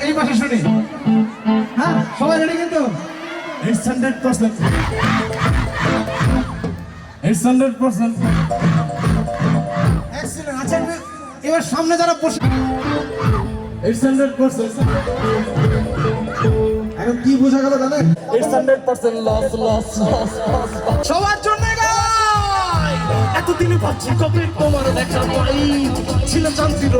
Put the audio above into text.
এই পাশে শুনি। হ্যাঁ, সবাই রেডি কিন্তু? It's 100%. It's 100%. Excellent. আচ্ছা, এবার সামনে যারা বসে It's 100%. এখন কি বোঝা গেল জানেন? It's 100% loss. সবার জন্য গাই। এতদিনে পাচ্ছি কবে তোমার দেখা পাই, ছিল শান্তির